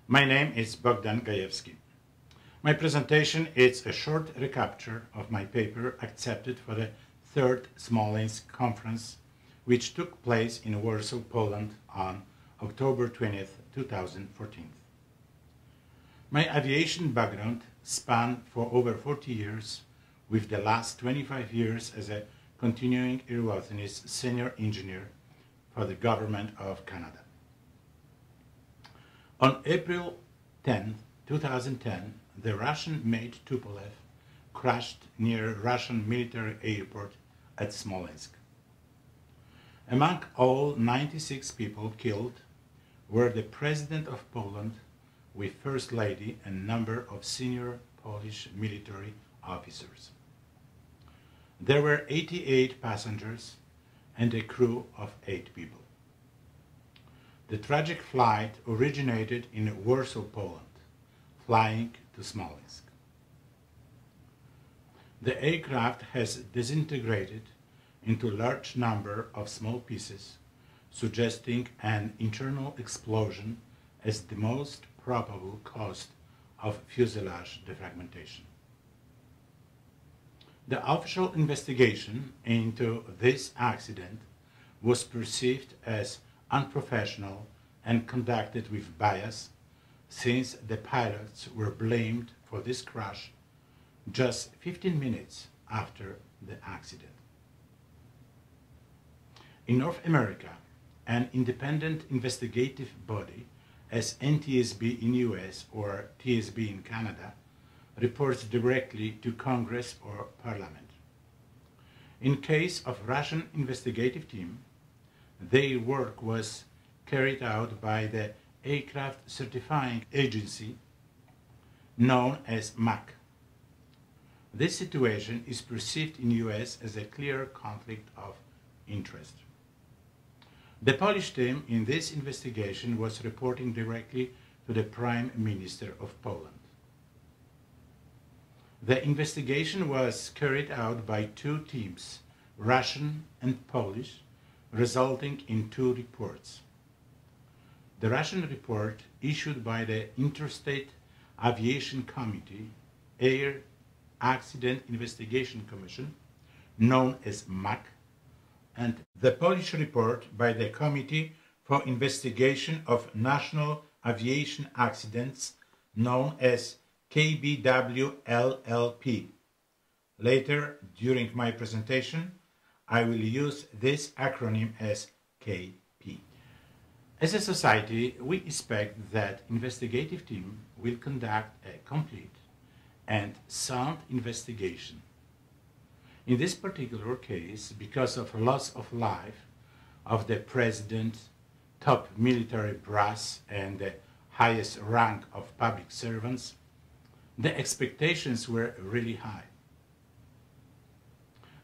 My name is Bogdan Gajewski. My presentation is a short recapture of my paper accepted for the third Smolensk conference, which took place in Warsaw, Poland on October 20th, 2014. My aviation background spanned for over 40 years, with the last 25 years as a continuing airworthiness senior engineer for the Government of Canada. On April 10, 2010, the Russian-made Tupolev crashed near Russian military airport at Smolensk. Among all 96 people killed were the President of Poland with First Lady and a number of senior Polish military officers. There were 88 passengers and a crew of 8 people. The tragic flight originated in Warsaw, Poland, flying to Smolensk. The aircraft has disintegrated into a large number of small pieces, suggesting an internal explosion as the most probable cause of fuselage defragmentation. The official investigation into this accident was perceived as unprofessional and conducted with bias, since the pilots were blamed for this crash just 15 minutes after the accident. In North America, an independent investigative body, as NTSB in US or TSB in Canada, reports directly to Congress or Parliament. In case of Russian investigative team, their work was carried out by the aircraft certifying agency known as M.Eng. This situation is perceived in US as a clear conflict of interest. The Polish team in this investigation was reporting directly to the Prime Minister of Poland. The investigation was carried out by 2 teams, Russian and Polish, resulting in 2 reports. The Russian report, issued by the Interstate Aviation Committee, Air Accident Investigation Commission, known as MAC, and the Polish report by the Committee for Investigation of National Aviation Accidents, known as KBW-LLP. Later, during my presentation, I will use this acronym as KP. As a society, we expect that investigative team will conduct a complete and sound investigation. In this particular case, because of loss of life of the president, top military brass, and the highest rank of public servants, the expectations were really high.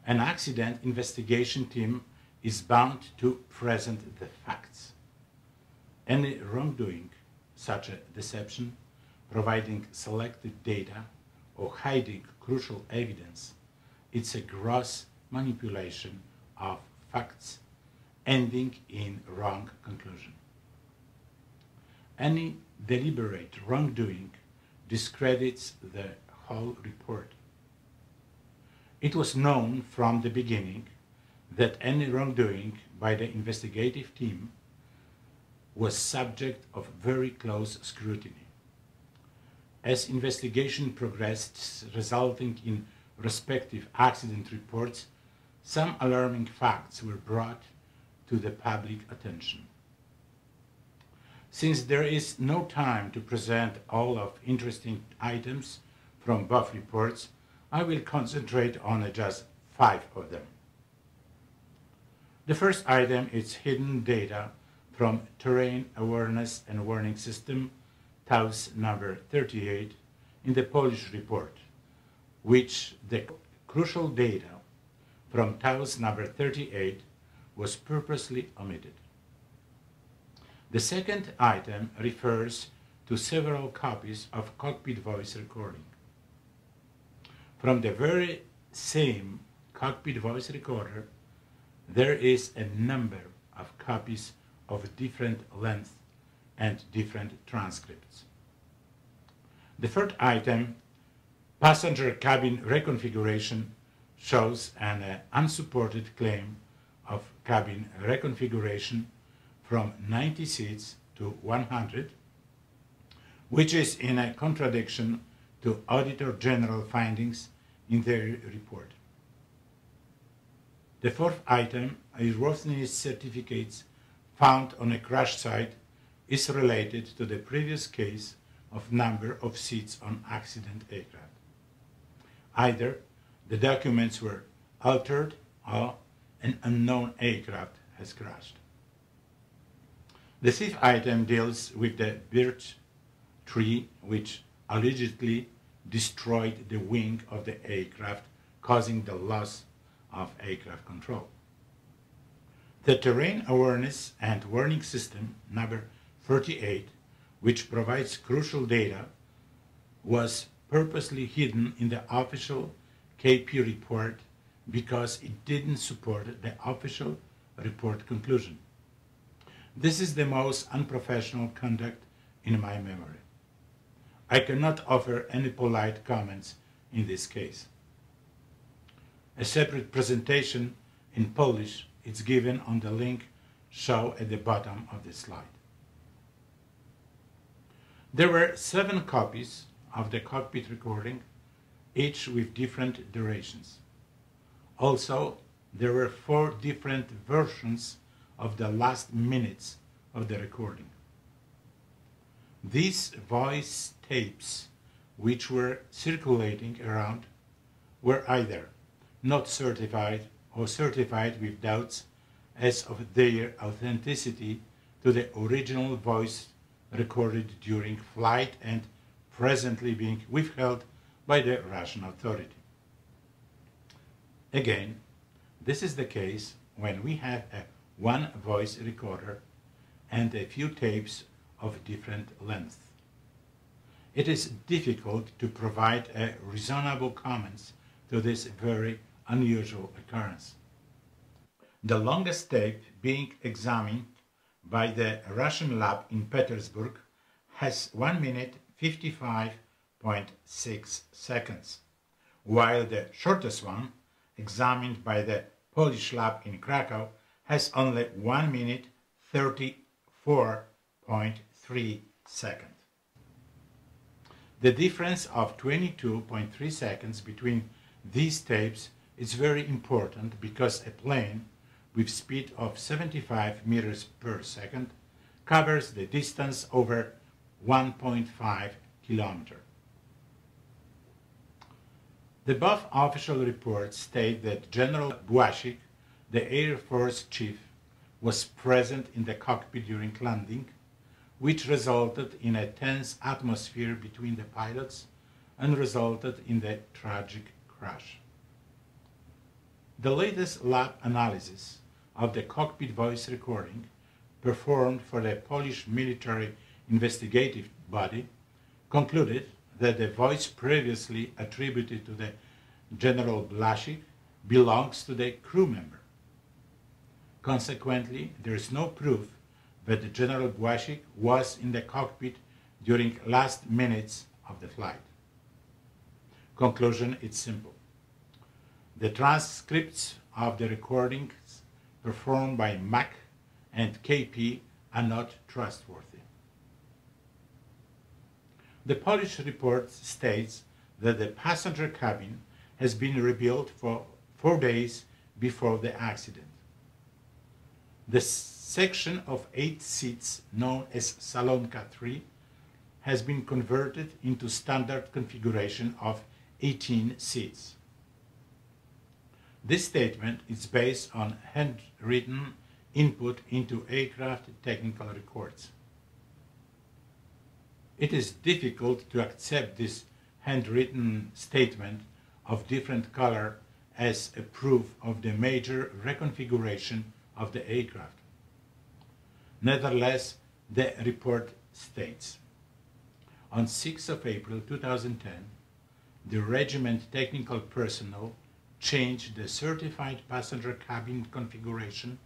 An accident investigation team is bound to present the facts. Any wrongdoing, such as deception, providing selected data, or hiding crucial evidence, it's a gross manipulation of facts, ending in wrong conclusion. Any deliberate wrongdoing discredits the whole report. It was known from the beginning that any wrongdoing by the investigative team was subject of very close scrutiny. As investigation progressed, resulting in respective accident reports, some alarming facts were brought to the public attention. Since there is no time to present all of interesting items from both reports, I will concentrate on just 5 of them. The first item is hidden data from Terrain Awareness and Warning System, TAWS number 38, in the Polish report, which the crucial data from TAWS number 38 was purposely omitted. The second item refers to several copies of cockpit voice recording. From the very same cockpit voice recorder, there is a number of copies of different length and different transcripts. The third item, passenger cabin reconfiguration, shows an unsupported claim of cabin reconfiguration from 90 seats to 100, which is in a contradiction to Auditor General findings in their report. The fourth item, airworthiness certificates found on a crash site, is related to the previous case of number of seats on accident aircraft. Either the documents were altered or an unknown aircraft has crashed. The fifth item deals with the birch tree which allegedly destroyed the wing of the aircraft, causing the loss of aircraft control. The terrain awareness and warning system number 38, which provides crucial data, was purposely hidden in the official KP report because it didn't support the official report conclusion. This is the most unprofessional conduct in my memory. I cannot offer any polite comments in this case. A separate presentation in Polish is given on the link shown at the bottom of the slide. There were 7 copies of the cockpit recording, each with different durations. Also, there were 4 different versions of the last minutes of the recording. These voice tapes, which were circulating around, were either not certified or certified with doubts as of their authenticity to the original voice recorded during flight and presently being withheld by the Russian authority. Again, this is the case when we have a one voice recorder and a few tapes of different length. It is difficult to provide a reasonable comments to this very unusual occurrence. The longest tape being examined by the Russian lab in Petersburg has 1 minute 55.6 seconds, while the shortest one, examined by the Polish lab in Krakow, has only 1 minute 34.3 seconds. The difference of 22.3 seconds between these tapes is very important because a plane with speed of 75 meters per second covers the distance over 1.5 kilometers. The above official reports state that General Błaszczyk, the Air Force chief, was present in the cockpit during landing, which resulted in a tense atmosphere between the pilots and resulted in the tragic crash. The latest lab analysis of the cockpit voice recording performed for the Polish military investigative body concluded that the voice previously attributed to the General Błaszczyk belongs to the crew member. Consequently, there is no proof that General Błaszczyk was in the cockpit during last minutes of the flight. Conclusion is simple. The transcripts of the recordings performed by MAC and KP are not trustworthy. The Polish report states that the passenger cabin has been rebuilt for 4 days before the accident. The section of 8 seats known as Salonka 3 has been converted into standard configuration of 18 seats. This statement is based on handwritten input into aircraft technical records. It is difficult to accept this handwritten statement of different color as a proof of the major reconfiguration of the aircraft. Nevertheless, the report states, on 6th of April 2010, the regiment technical personnel changed the certified passenger cabin configuration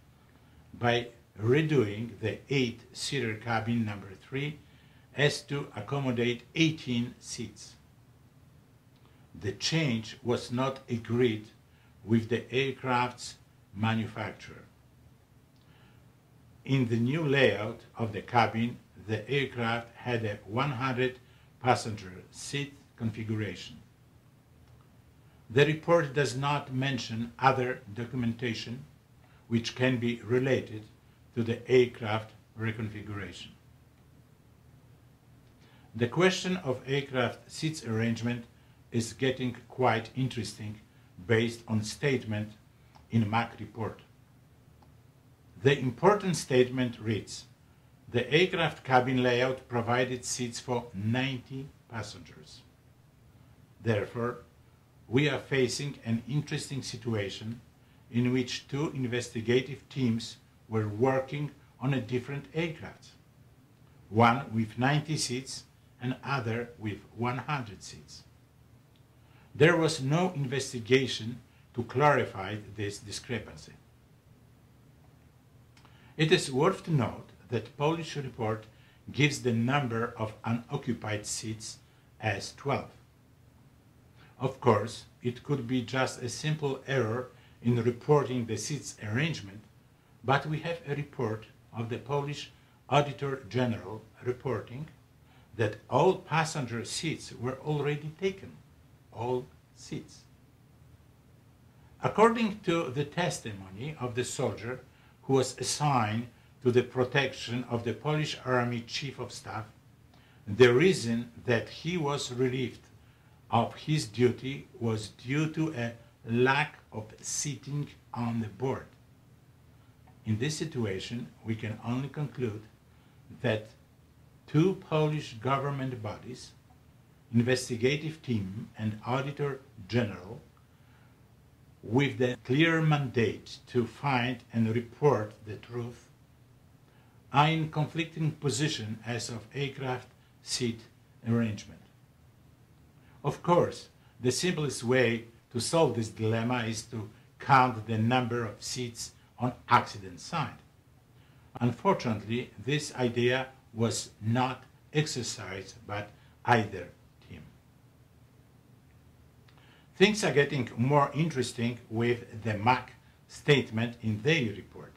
by redoing the 8-seater cabin number 3 as to accommodate 18 seats. The change was not agreed with the aircraft's manufacturer. In the new layout of the cabin, the aircraft had a 100-passenger seat configuration. The report does not mention other documentation which can be related to the aircraft reconfiguration. The question of aircraft seats arrangement is getting quite interesting based on statement in MAC report. The important statement reads, the aircraft cabin layout provided seats for 90 passengers. Therefore, we are facing an interesting situation in which two investigative teams were working on a different aircraft, one with 90 seats and other with 100 seats. There was no investigation to clarify this discrepancy. It is worth to note that Polish report gives the number of unoccupied seats as 12. Of course, it could be just a simple error in reporting the seats arrangement, but we have a report of the Polish Auditor General reporting that all passenger seats were already taken, all seats. According to the testimony of the soldier who was assigned to the protection of the Polish Army Chief of Staff, the reason that he was relieved of his duty was due to a lack of seating on the board. In this situation, we can only conclude that two Polish government bodies, investigative team and Auditor General, with the clear mandate to find and report the truth, are in conflicting position as of aircraft seat arrangement. Of course, the simplest way to solve this dilemma is to count the number of seats on accident side. Unfortunately, this idea was not exercised by either team. Things are getting more interesting with the MAC statement in their report.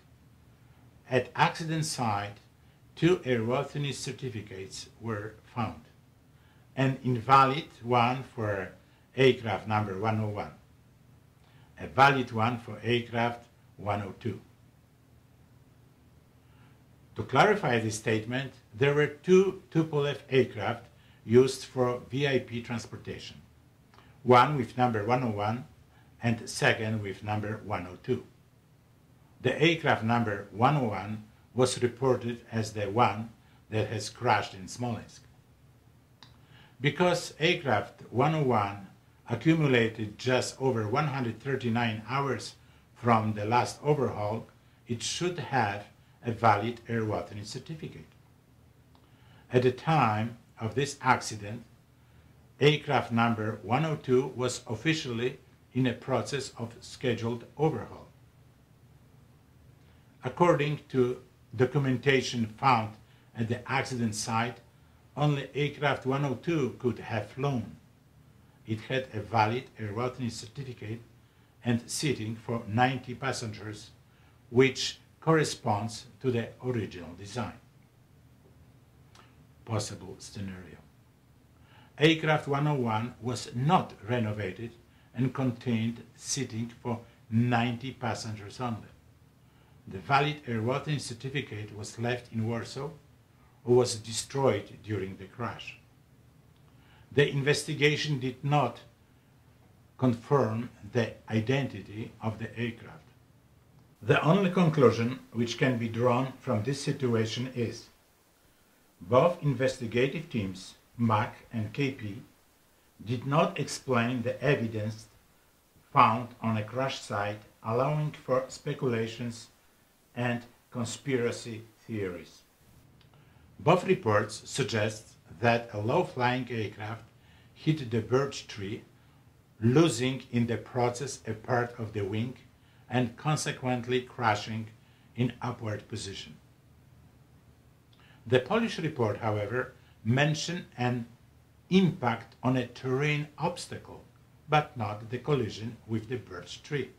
At accident site, two airworthiness certificates were found, an invalid one for aircraft number 101, a valid one for aircraft 102. To clarify this statement, there were two Tupolev aircraft used for VIP transportation, one with number 101 and second with number 102. The aircraft number 101 was reported as the one that has crashed in Smolensk. Because aircraft 101 accumulated just over 139 hours from the last overhaul, it should have a valid airworthiness certificate. At the time of this accident, aircraft number 102 was officially in a process of scheduled overhaul. According to documentation found at the accident site, only aircraft 102 could have flown. It had a valid airworthiness certificate and seating for 90 passengers, which corresponds to the original design. Possible scenario. Aircraft 101 was not renovated and contained seating for 90 passengers only. The valid airworthiness certificate was left in Warsaw or was destroyed during the crash. The investigation did not confirm the identity of the aircraft. The only conclusion which can be drawn from this situation is both investigative teams, MAC and KP, did not explain the evidence found on a crash site, allowing for speculations and conspiracy theories. Both reports suggest that a low-flying aircraft hit the birch tree, losing in the process a part of the wing and consequently crashing in upward position. The Polish report, however, mention an impact on a terrain obstacle, but not the collision with the birch tree.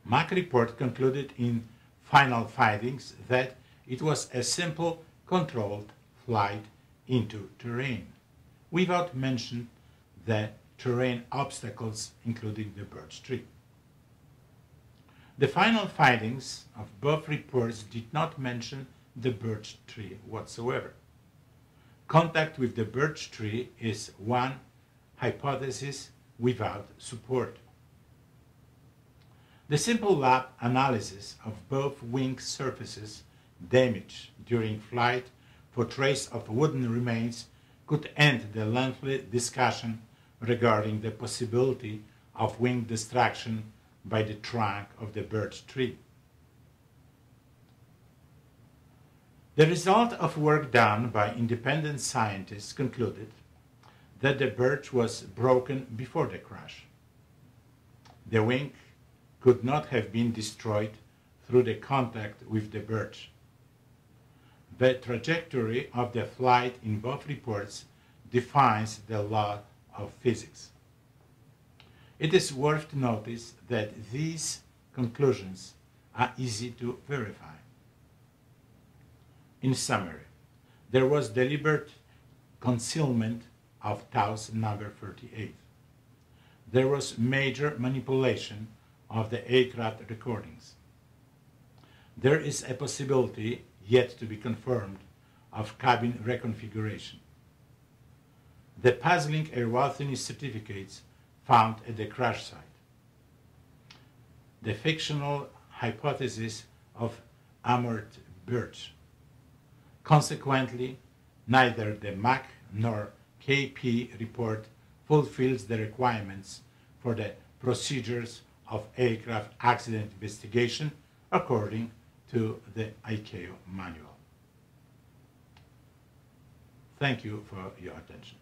MAC report concluded in final findings that it was a simple controlled flight into terrain, without mention the terrain obstacles, including the birch tree. The final findings of both reports did not mention the birch tree whatsoever. Contact with the birch tree is one hypothesis without support. The simple lab analysis of both wing surfaces damaged during flight for trace of wooden remains could end the lengthy discussion regarding the possibility of wing destruction by the trunk of the birch tree. The result of work done by independent scientists concluded that the birch was broken before the crash. The wing could not have been destroyed through the contact with the birch. The trajectory of the flight in both reports defines the law of physics. It is worth to notice that these conclusions are easy to verify. In summary, there was deliberate concealment of TAUS number 38. There was major manipulation of the aircraft recordings. There is a possibility, yet to be confirmed, of cabin reconfiguration. The puzzling airworthiness certificates found at the crash site. The fictional hypothesis of armored birch. Consequently, neither the MAC nor KP report fulfills the requirements for the procedures of aircraft accident investigation according to the ICAO manual. Thank you for your attention.